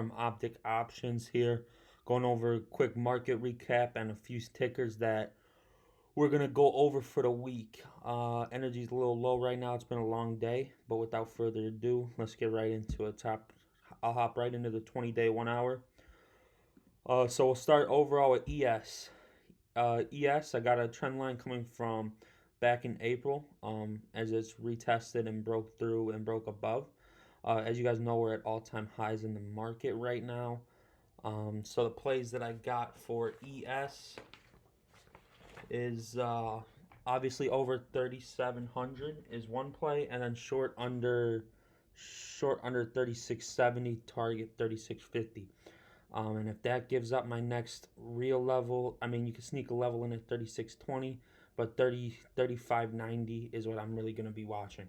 from Optic Options here, going over a quick market recap and a few tickers that we're gonna go over for the week. Energy's a little low right now. It's been a long day, but without further ado, let's get right into it. I'll hop right into the 20-day 1 hour. So we'll start overall with ES. ES, I got a trend line coming from back in April, as it's retested and broke through and broke above. As you guys know, we're at all-time highs in the market right now. So the plays that I got for ES is obviously over 3,700 is one play, and then short under 3,670, target 3,650. And if that gives up my next real level, I mean, you can sneak a level in at 3,620, but 3590 is what I'm really going to be watching.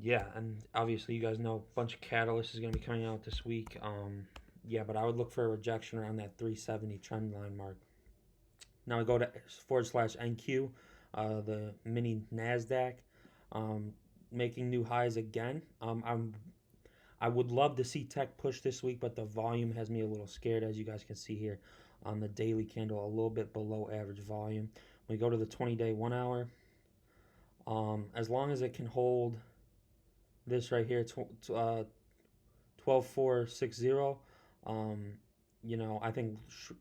Yeah, and obviously you guys know a bunch of catalysts is going to be coming out this week. Yeah, but I would look for a rejection around that 370 trend line mark. Now I go to /NQ, the mini NASDAQ, making new highs again. I would love to see tech push this week, but the volume has me a little scared, as you guys can see here on the daily candle, a little bit below average volume. We go to the 20-day 1 hour. As long as it can hold this right here, 12,460, I think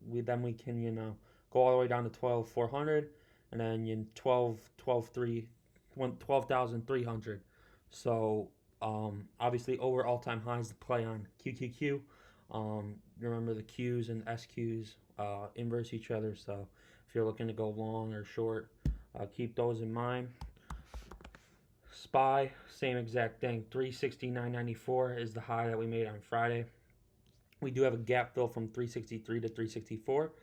we can, go all the way down to 12,400, and then 12,300. So obviously over all-time highs to play on QQQ. Remember the Qs and SQs inverse each other, so if you're looking to go long or short, keep those in mind. SPY, same exact thing. 369.94 is the high that we made on Friday. We do have a gap fill from 363 to 364,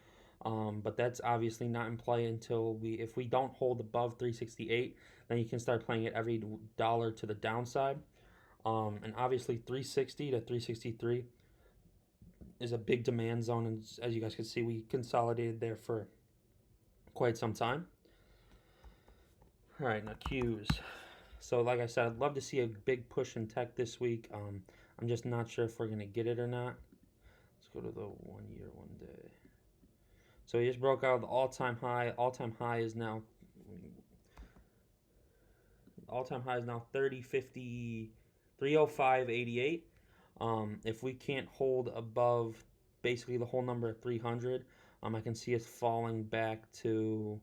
but that's obviously not in play until if we don't hold above 368, then you can start playing it every dollar to the downside. And obviously 360 to 363 is a big demand zone, and as you guys can see, we consolidated there for quite some time. All right, now Qs. So like I said, I'd love to see a big push in tech this week. I'm just not sure if we're going to get it or not. Let's go to the 1 year, 1 day. So he just broke out the all-time high. All-time high is now 3050 305.88. If we can't hold above basically the whole number of 300, I can see us falling back to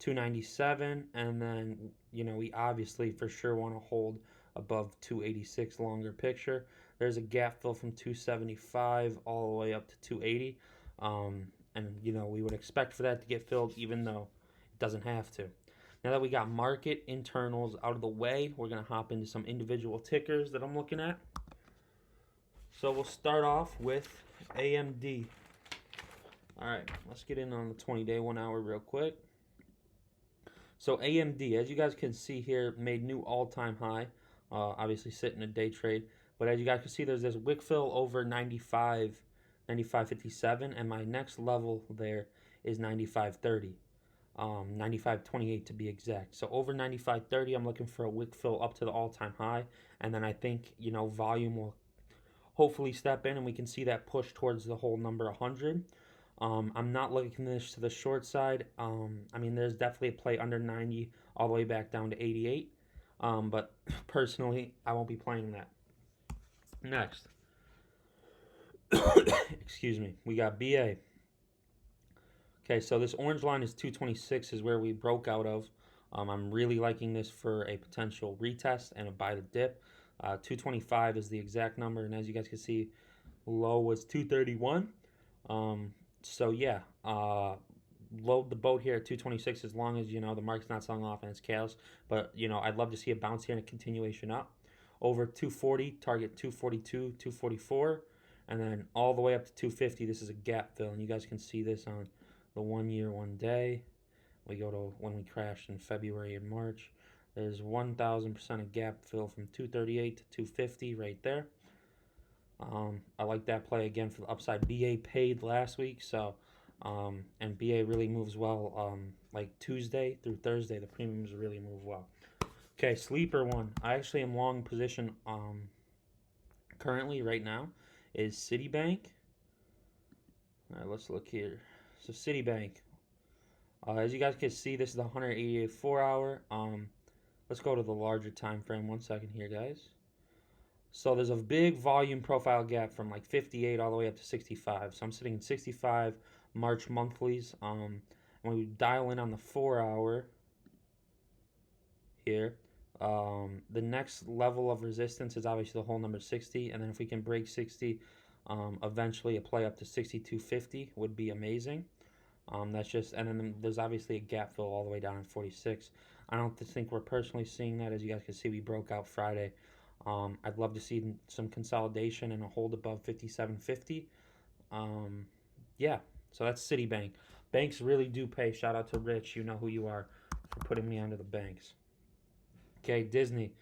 297, and then we obviously for sure want to hold above 286 longer picture. There's a gap fill from 275 all the way up to 280, and we would expect for that to get filled, even though it doesn't have to. Now that we got market internals out of the way, we're going to hop into some individual tickers that I'm looking at. So we'll start off with AMD. All right, let's get in on the 20-day 1 hour real quick. So AMD, as you guys can see here, made new all-time high. Obviously sitting a day trade, but as you guys can see, there's this wick fill over 95.57, and my next level there is 95.30. 95.28 to be exact. So over 95.30, I'm looking for a wick fill up to the all-time high, and then I think volume will hopefully step in, and we can see that push towards the whole number 100. I'm not looking this to the short side. There's definitely a play under 90 all the way back down to 88. But personally, I won't be playing that. Next. Excuse me. We got BA. Okay, so this orange line is 226 is where we broke out of. I'm really liking this for a potential retest and a buy the dip. 225 is the exact number, and as you guys can see, low was 231. So yeah, load the boat here at 226 as long as the market's not selling off and it's chaos. But I'd love to see a bounce here and a continuation up over 240, target 242, 244, and then all the way up to 250. This is a gap fill, and you guys can see this on the 1 year, 1 day. We go to when we crashed in February and March. There's 1,000% a gap fill from 238 to 250 right there. I like that play again for the upside. BA paid last week, so and BA really moves well. Like Tuesday through Thursday, the premiums really move well. Okay, sleeper one. I actually am long position currently right now is Citibank. All right, let's look here. So Citibank, as you guys can see, this is the 188 4-hour. Let's go to the larger time frame. 1 second here, guys. So there's a big volume profile gap from like 58 all the way up to 65. So I'm sitting in 65 March monthlies. When we dial in on the 4-hour here, the next level of resistance is obviously the whole number 60, and then if we can break 60, eventually a play up to 62.50 would be amazing. That's just, and then there's obviously a gap fill all the way down at 46. I don't think we're personally seeing that. As you guys can see, we broke out Friday. I'd love to see some consolidation and a hold above 57.50. Yeah, so that's Citibank. Banks really do pay. Shout out to Rich. You know who you are for putting me onto the banks. Okay, Disney.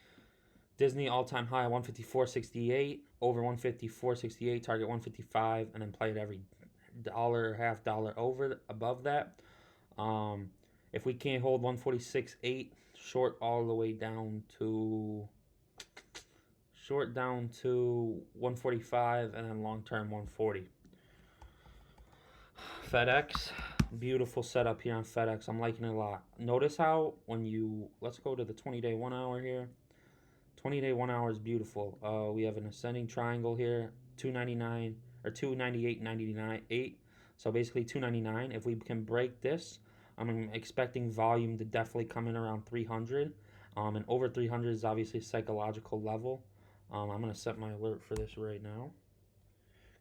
Disney all-time high 154.68, over 154.68, target 155, and then play it every dollar or half dollar over above that. If we can't hold 146.8, short all the way down to 145, and then long term 140. Fedex, beautiful setup here on Fedex. I'm liking it a lot. Notice how when you, let's go to the 20-day 1 hour here. 20-day 1 hour is beautiful. We have an ascending triangle here, 299 or 298.99.8. So basically 299. If we can break this, I'm expecting volume to definitely come in around 300. And over 300 is obviously a psychological level. I'm going to set my alert for this right now.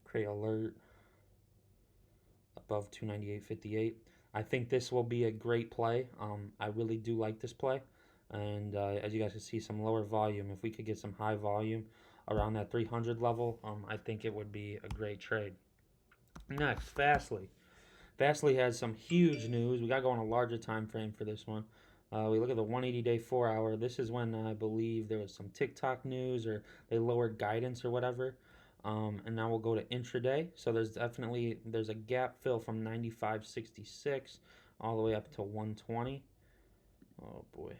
Create alert above 298.58. I think this will be a great play. I really do like this play. And as you guys can see, some lower volume. If we could get some high volume around that 300 level, I think it would be a great trade. Next, Fastly. Fastly has some huge news. We got to go on a larger time frame for this one. We look at the 180-day 4-hour. This is when I believe there was some TikTok news or they lowered guidance or whatever. And now we'll go to intraday. So there's a gap fill from 95.66 all the way up to 120. Oh boy.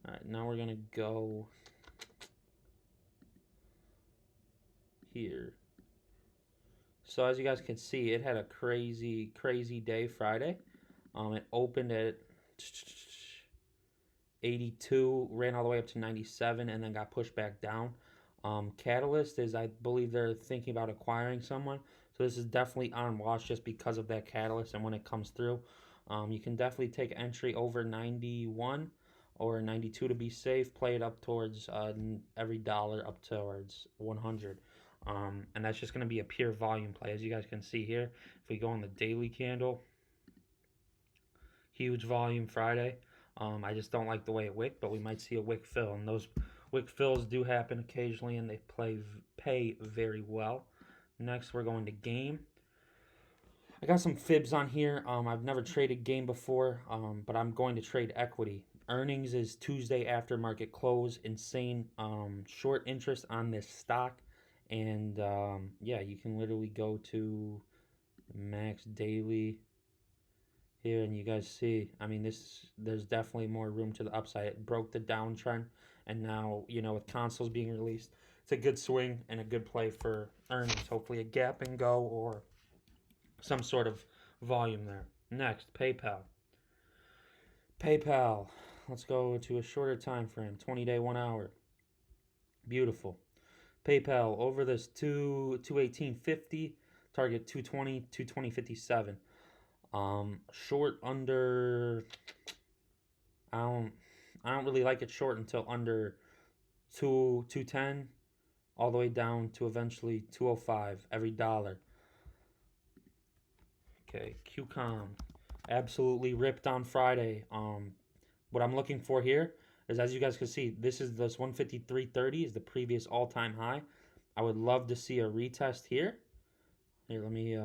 All right, now we're gonna go here. So as you guys can see, it had a crazy day Friday. It opened at 82, ran all the way up to 97, and then got pushed back down. Catalyst is, I believe they're thinking about acquiring someone. So this is definitely on watch just because of that catalyst and when it comes through. You can definitely take entry over 91 or 92 to be safe. Play it up towards every dollar up towards 100. And that's just going to be a pure volume play. As you guys can see here, if we go on the daily candle, huge volume Friday. I just don't like the way it wicked, but we might see a wick fill. And those wick fills do happen occasionally, and they pay very well. Next, we're going to game. I got some fibs on here. I've never traded game before, but I'm going to trade equity. Earnings is Tuesday after market close. Insane short interest on this stock. And yeah, you can literally go to max daily here, and you guys see, I mean, there's definitely more room to the upside. It broke the downtrend, and now, with consoles being released, it's a good swing and a good play for earnings. Hopefully a gap and go or some sort of volume there. Next, PayPal. Let's go to a shorter time frame, 20-day 1 hour. Beautiful. PayPal over this 218.50, target 220, 220.57. Short under, I don't really like it short until under 210, all the way down to eventually 205 every dollar. Okay, QCOM absolutely ripped on Friday. What I'm looking for here is, as you guys can see, this 153.30 is the previous all-time high. I would love to see a retest here. Here, let me,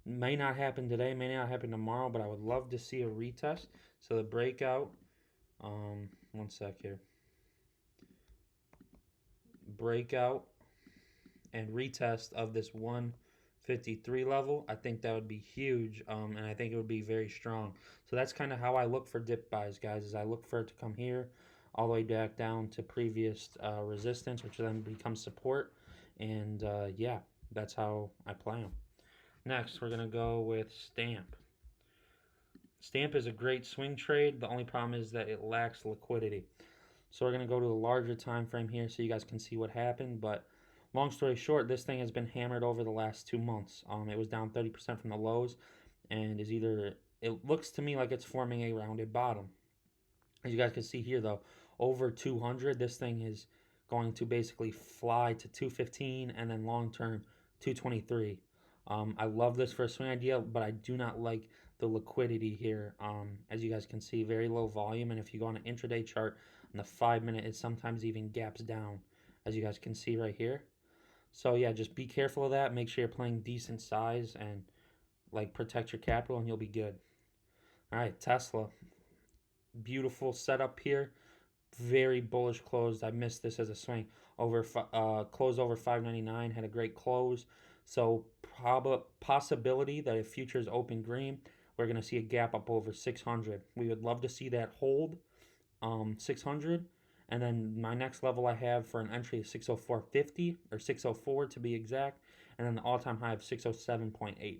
may not happen today, may not happen tomorrow, but I would love to see a retest. So the breakout, 1 sec here. Breakout and retest of this 153 level, I think that would be huge, and I think it would be very strong. So that's kind of how I look for dip buys, guys, is I look for it to come here, all the way back down to previous resistance, which then becomes support. And yeah, that's how I play them. Next, we're going to go with Stamp. Stamp is a great swing trade. The only problem is that it lacks liquidity. So we're going to go to a larger time frame here so you guys can see what happened. But long story short, this thing has been hammered over the last 2 months. It was down 30% from the lows and is either, it looks to me like it's forming a rounded bottom. As you guys can see here though, over 200, this thing is going to basically fly to 215 and then long term 223. I love this for a swing idea, but I do not like the liquidity here. As you guys can see, very low volume, and if you go on an intraday chart, on the 5 minute, it sometimes even gaps down, as you guys can see right here. So yeah, just be careful of that. Make sure you're playing decent size and like protect your capital, and you'll be good. All right, Tesla, beautiful setup here. Very bullish closed. I missed this as a swing. Closed over 599. Had a great close. So possibility that if futures open green, we're going to see a gap up over 600. We would love to see that hold 600. And then my next level I have for an entry is 604.50 or 604 to be exact. And then the all-time high of 607.8.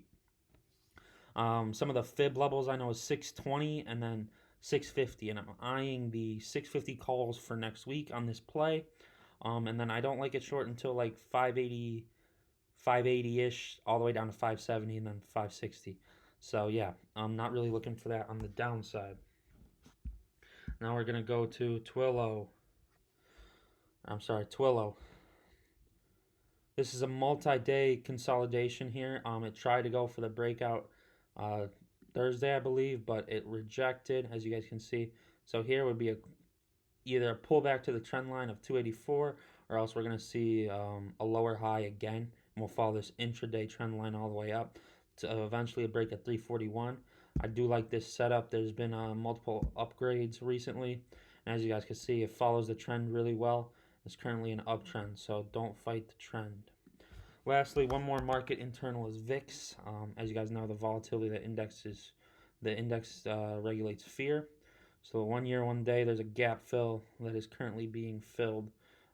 Some of the fib levels I know is 620 and then 650, and I'm eyeing the 650 calls for next week on this play. And then I don't like it short until like 580, 580-ish, all the way down to 570 and then 560. So yeah, I'm not really looking for that on the downside. Now we're going to go to Twilio. This is a multi-day consolidation here. It tried to go for the breakout Thursday, I believe, but it rejected, as you guys can see. So here would be either a pullback to the trend line of 284, or else we're going to see a lower high again, and we'll follow this intraday trend line all the way up to eventually a break at 341. I do like this setup. There's been multiple upgrades recently, and as you guys can see, it follows the trend really well. It's currently an uptrend, so don't fight the trend. Lastly, one more market internal is Vixx. As you guys know, the volatility that the index regulates fear. So 1 year, 1 day, there's a gap fill that is currently being filled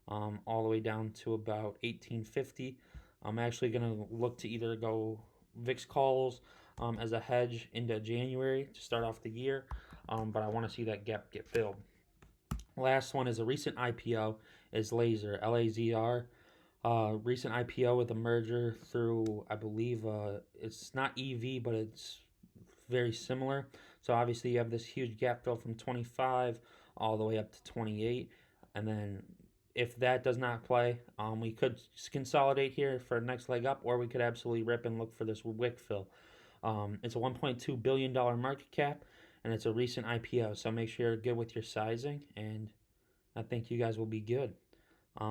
all the way down to about 1850. I'm actually going to look to either go Vixx calls as a hedge into January to start off the year, but I want to see that gap get filled. Last one is a recent IPO is Laser, L-A-Z-R. Recent IPO with a merger through, I believe, it's not EV, but it's very similar. So obviously you have this huge gap fill from 25 all the way up to 28. And then if that does not play, we could consolidate here for a next leg up, or we could absolutely rip and look for this wick fill. It's a $1.2 billion market cap, and it's a recent IPO. So make sure you're good with your sizing, and I think you guys will be good.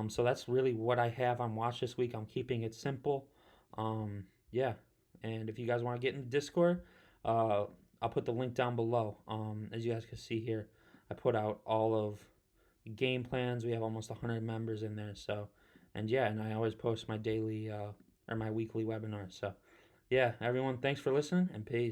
So that's really what I have on watch this week. I'm keeping it simple. Yeah, and if you guys want to get in the Discord, I'll put the link down below. As you guys can see here, I put out all of the game plans. We have almost 100 members in there. So, and yeah, and I always post my daily or my weekly webinar. So, yeah, everyone, thanks for listening, and peace.